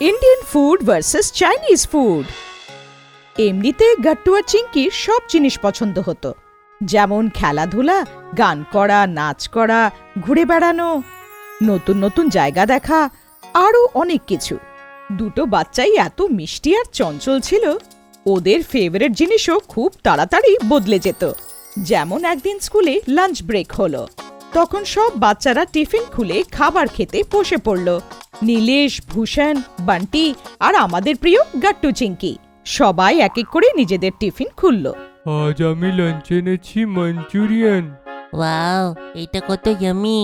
Indian food versus Chinese food. এমনিতে গাট্টু আর চিঙ্কির সব জিনিস পছন্দ হতো, যেমন খেলাধুলা, গান করা, নাচ করা, ঘুরে বেড়ানো, নতুন নতুন জায়গা দেখা, আরও অনেক কিছু। দুটো বাচ্চাই এত মিষ্টি আর চঞ্চল ছিল, ওদের ফেভারিট জিনিসও খুব তাড়াতাড়ি বদলে যেত। যেমন একদিন স্কুলে লাঞ্চ ব্রেক হলো, তখন সব বাচ্চারা টিফিন খুলে খাবার খেতে বসে পড়ল। নীলেশ, ভূষণ, বান্টি আর আমাদের প্রিয় গাট্টু চিঙ্কি সবাই এক এক করে নিজেদের টিফিন খুলল। আজ আমি লাঞ্চে এনেছি মাঞ্চুরিয়ান। ওয়াও, এটা কত ইয়ামি।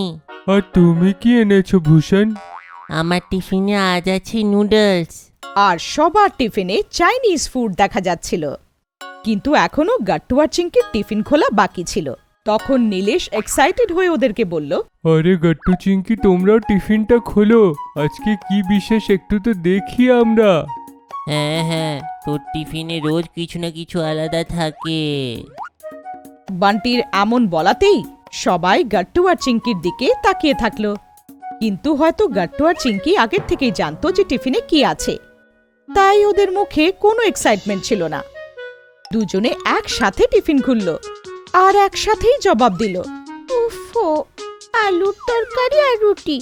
আর তুমি কি এনেছো ভূষণ? আমার টিফিনে আজ আছে নুডলস। আর সবার টিফিনে চাইনিজ ফুড দেখা যাচ্ছিল, কিন্তু এখনো গাট্টু আর চিঙ্কির টিফিন খোলা বাকি ছিল। তখন নীলেশ এক্সাইটেড হয়ে ওদেরকে বলল, আরে গাট্টু চিঙ্কি, তোমরাও টিফিনটা খোলো, আজকে কি বিশেষ একটু তো দেখি আমরা। হ্যাঁ হ্যাঁ, তোর টিফিনে রোজ কিছু না কিছু আলাদা থাকে। বান্টির এমন বলাতেই সবাই গাট্টু আর চিঙ্কির দিকে তাকিয়ে থাকলো, কিন্তু হয়তো গাট্টু আর চিঙ্কি আগের থেকেই জানতো যে টিফিনে কি আছে, তাই ওদের মুখে কোনো এক্সাইটমেন্ট ছিল না। দুজনে একসাথে টিফিন খুলল আর একসাথেই জবাব দিল, উফো, আলুর তরকারি আর রুটি।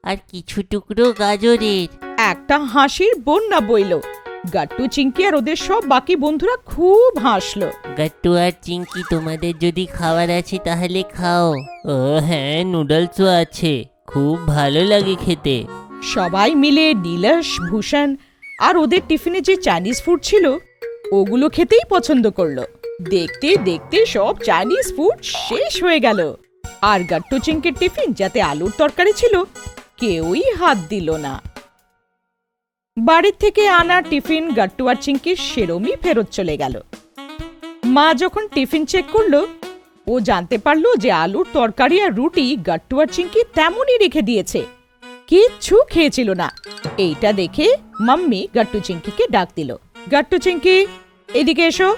আর কিছু টুকরো গাজরের। একটা হাসির বন্যা বইল। গাট্টু, চিঙ্কি আর ওদের সব বাকি বন্ধুরা খুব হাসলো। গাট্টু আর চিঙ্কি, তোমাদের যদি খাবার আছে তাহলে খাও। ও হ্যাঁ, নুডলসও আছে, খুব ভালো লাগে খেতে। সবাই মিলে নীলেশ, ভূষণ আর ওদের টিফিনে যে চাইনিজ ফুড ছিল ওগুলো খেতেই পছন্দ করলো। দেখতে দেখতে সব চাইনিজ ফুড শেষ হয়ে গেল, আর গাট্টু চিঙ্কির টিফিন যাতে আলুর তরকারি ছিল কেউই হাত দিল না। বাড়ির থেকে আনা টিফিন গাট্টু আর চিঙ্কির সেরমই ফেরত চলে গেল। মা যখন টিফিন চেক করলো, ও জানতে পারলো যে আলুর তরকারি আর রুটি গাট্টু আর চিঙ্কি তেমনই রেখে দিয়েছে, কিচ্ছু খেয়েছিল না। এইটা দেখে মাম্মি গাট্টু চিঙ্কিকে ডাক দিল, গাট্টু চিঙ্কি এদিকে এসো।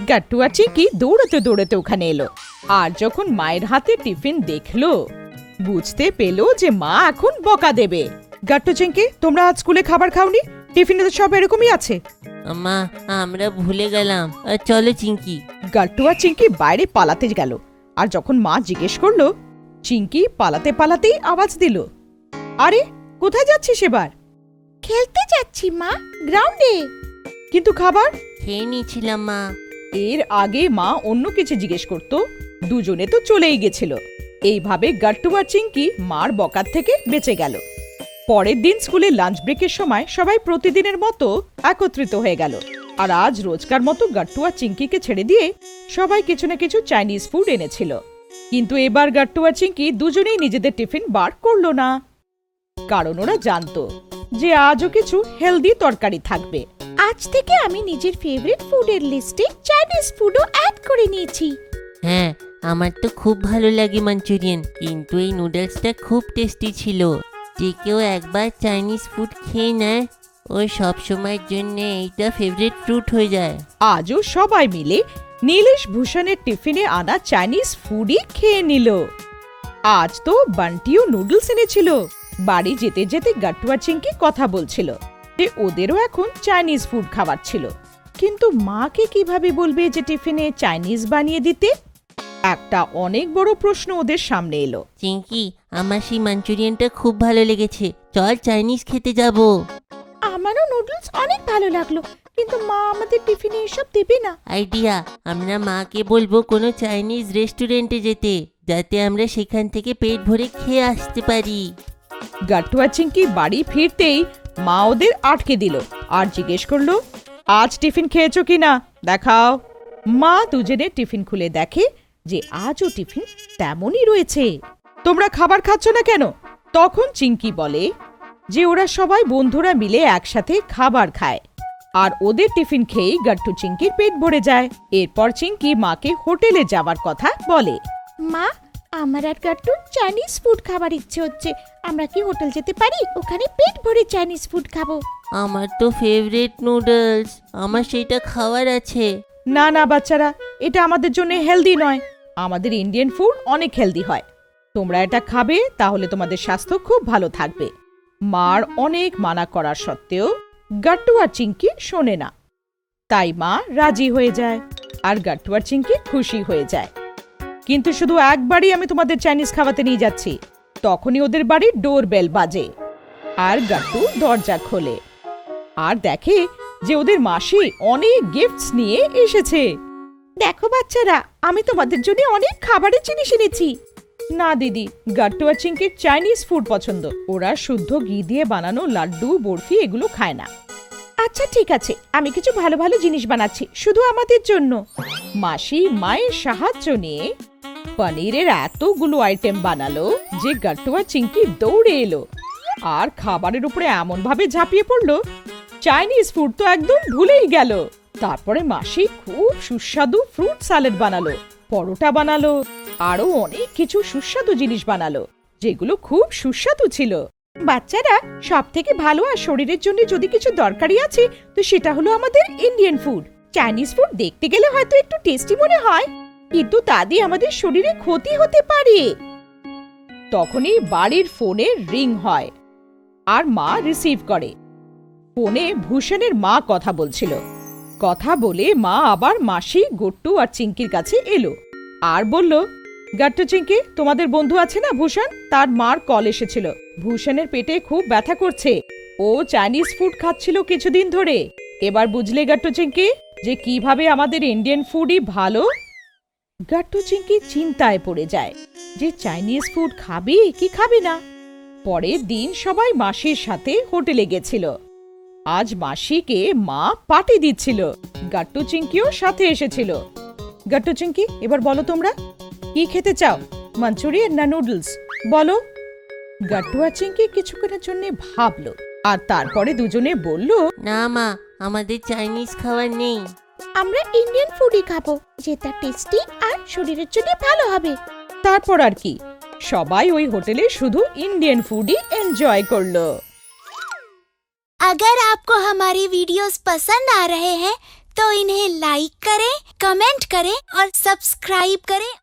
গাট্টু আর চিঙ্কি দৌড়াতে দৌড়াতে ওখানে এলো, আর যখন মায়ের হাতে টিফিন দেখলো বুঝতে পেলো যে মা এখন বকা দেবে। গাট্টু চিঙ্কি, তোমরা আজ স্কুলে খাবার খাওনি? টিফিনে তো সব এরকমই আছে। মা, আমরা ভুলে গেলাম। চলো চিঙ্কি। গাট্টু আর চিঙ্কি বাইরে পালাতে গেল, আর যখন মা জিজ্ঞেস করলো, চিঙ্কি পালাতে পালাতেই আওয়াজ দিল, আরে কোথায় যাচ্ছিস এবার? খেলতে যাচ্ছি মা, গ্রাউন্ডে। কিন্তু খাবার? খেয়ে নিয়েছিলাম মা। এর আগে মা অন্য কিছু জিজ্ঞেস করত, দুজনে তো চলেই গেছিল। এইভাবে গাট্টু আর চিঙ্কি মার বকার থেকে বেঁচে গেল। পরের দিন স্কুলে লাঞ্চ ব্রেকের সময় সবাই প্রতিদিনের মতো একত্রিত হয়ে গেল, আর আজ রোজকার মতো গাট্টু আর চিঙ্কিকে ছেড়ে দিয়ে সবাই কিছু না কিছু চাইনিজ ফুড এনেছিল। কিন্তু এবার গাট্টু আর চিঙ্কি দুজনেই নিজেদের টিফিন বার করলো না, কারণ ওরা জানতো যে আজও কিছু হেলদি তরকারি থাকবে। আজ থেকে আমি নিজের ফেভারিট ফুডের লিস্টে চাইনিজ ফুডও অ্যাড করে নিয়েছি। হ্যাঁ, আমার তো খুব ভালো লাগে মাঞ্চুরিয়ান, কিন্তু এই নুডলসটা খুব টেস্টি ছিল। যে কেউ একবার চাইনিজ ফুড খেয়ে নেয়, ওই সব সময়ের জন্য এইটা ফেভারিট ফ্রুট হয়ে যায়। আজও সবাই মিলে নীলেশ, ভূষণের টিফিনে আনা চাইনিজ ফুডই খেয়ে নিল। আজ তো বান্টিও নুডলস এনেছিল। বাড়ি যেতে যেতে গাট্টু আর চিঙ্কি কথা বলছিল যে ওদেরও এখন চাইনিজ ফুড খাবার ছিল, কিন্তু মাকে কিভাবে বলবে যে টিফিনে চাইনিজ বানিয়ে দিতে? একটা অনেক বড় প্রশ্ন ওদের সামনে এলো। চিঙ্কি, আমার সেই মাঞ্চুরিয়ানটা খুব ভালো লেগেছে, চল চাইনিজ খেতে যাব। আমারও নুডলস অনেক ভালো লাগলো, কিন্তু মা আমাদের টিফিনে এসব দেবে না। আইডিয়া, আমরা মাকে বলবো কোনো চাইনিজ রেস্টুরেন্টে যেতে, যাতে আমরা সেখান থেকে পেট ভরে খেয়ে আসতে পারি। গাট্টু আর চিঙ্কি বাড়ি ফিরতেই মা ওদের আটকে দিল আর জিজ্ঞেস করলো, আজ টিফিন খেয়েছো কিনা দেখাও। মা দুজনে টিফিন খুলে দেখে যে আজও টিফিন তেমনই রয়েছে। তোমরা খাবার খাচ্ছ না কেন? তখন চিঙ্কি বলে যে ওরা সবাই বন্ধুরা মিলে একসাথে খাবার খায়, আর ওদের টিফিন খেয়েই গাট্টু চিঙ্কির পেট ভরে যায়। এরপর চিঙ্কি মাকে হোটেলে যাওয়ার কথা বলে। মা, আমার আর গাট্টুর চাইনিজ ফুড খাবার ইচ্ছে হচ্ছে, আমরা কি হোটেল যেতে পারি? ওখানে পেট ভরে চাইনিজ ফুড খাবো। আমার তো ফেভারিট নুডলস, আমার সেইটা খাওয়ার আছে। না না বাচ্চারা, এটা আমাদের জন্য হেলদি নয়। আমাদের ইন্ডিয়ান ফুড অনেক হেলদি হয়, তোমরা এটা খাবে, তাহলে তোমাদের স্বাস্থ্য খুব ভালো থাকবে। মার অনেক মানা করা সত্ত্বেও গাট্টু আর চিঙ্কি শোনে না। তাই মা রাজি হয়ে যায় আর গাট্টু আর চিঙ্কি খুশি হয়ে যায়। কিন্তু শুধু একবারই আমি তোমাদের চাইনিজ খাওয়াতে নিয়ে যাচ্ছি। তখনই ওদের বাড়ির ডোর বেল বাজে আর গাট্টু দরজা খোলে আর দেখে যে ওদের মাসি অনেক গিফটস নিয়ে এসেছে। দেখো বাচ্চারা, আমি তোমাদের জন্য অনেক খাবারের জিনিস এনেছি। না দিদি, গাট্টু আর চিঙ্কির চাইনিজ ফুড পছন্দ। ওরা শুদ্ধ ঘি দিয়ে বানানো লাড্ডু, বরফি এগুলো খায় না। আচ্ছা ঠিক আছে, আমি কিছু ভালো ভালো জিনিস বানাচ্ছি শুধু আমাদের জন্য। মাসি মায়ের সাহায্য নিয়ে পনিরের এতগুলো আইটেম বানালো যে গাট্টু আর চিঙ্কি দৌড়ে এলো আর খাবারের উপরে এমন ভাবে ঝাঁপিয়ে পড়লো, চাইনিজ ফুড তো একদম ভুলেই গেল। তারপরে মাসি খুব সুস্বাদু ফ্রুট স্যালাড বানালো, পরোটা বানালো, আরো অনেক কিছু সুস্বাদু জিনিস বানালো যেগুলো খুব সুস্বাদু ছিল। বাচ্চারা, সব থেকে ভালো আর শরীরের জন্য যদি কিছু দরকারি আছে তো সেটা হলো আমাদের ইন্ডিয়ান ফুড। চাইনিজ ফুড দেখতে গেলে হয়তো একটু টেস্টি মনে হয়, কিন্তু তা দিয়ে আমাদের শরীরে ক্ষতি হতে পারে। তখনই বাড়ির ফোনে রিং হয় আর মা রিসিভ করে। ফোনে ভূষণের মা কথা বলছিল। কথা বলে মা আবার মাসি, গট্টু আর চিঙ্কির কাছে এলো আর বলল, গাট্টু, চিঙ্কি, তোমাদের বন্ধু আছে না ভূষণ, তার মার কল এসেছিল। ভূষণের পেটে খুব ব্যথা করছে। ও চাইনিজ ফুড খাচ্ছিল কিছুদিন ধরে। এবার বুঝলে গাট্টু, চিঙ্কি, যে কিভাবে আমাদের ইন্ডিয়ান ফুডই ভালো। গাট্টু চিঙ্কি চিন্তায় পড়ে যায় যে চাইনিজ ফুড খাবে কি খাবে না। পরের দিন সবাই মাসির সাথে হোটেলে গেছিল। আজ মাসিকে মা পার্টি দিচ্ছিল। গাট্টু চিঙ্কিও সাথে এসেছিল। গাট্টু চিঙ্কি, এবার বলো তোমরা কি খেতে চাও, মাঞ্চুরিয়ান না নুডলস, বলো। গাট্টু আর চিঙ্কি কিছুক্ষণের জন্য ভাবলো আর তারপরে দুজনে বলল, না মা, আমাদের চাইনিজ খাবার নেই। আমরা ইন্ডিয়ান ফুডই খাবো, যেটা টেস্টি আর শরীরের জন্য ভালো হবে। তারপর আর কি, সবাই ওই হোটেলে শুধু ইন্ডিয়ান ফুডই এনজয় করলো। अगर आपको हमारी वीडियोस पसंद आ रहे हैं तो इन्हें लाइक करें, कमेंट करें और सब्सक्राइब करें।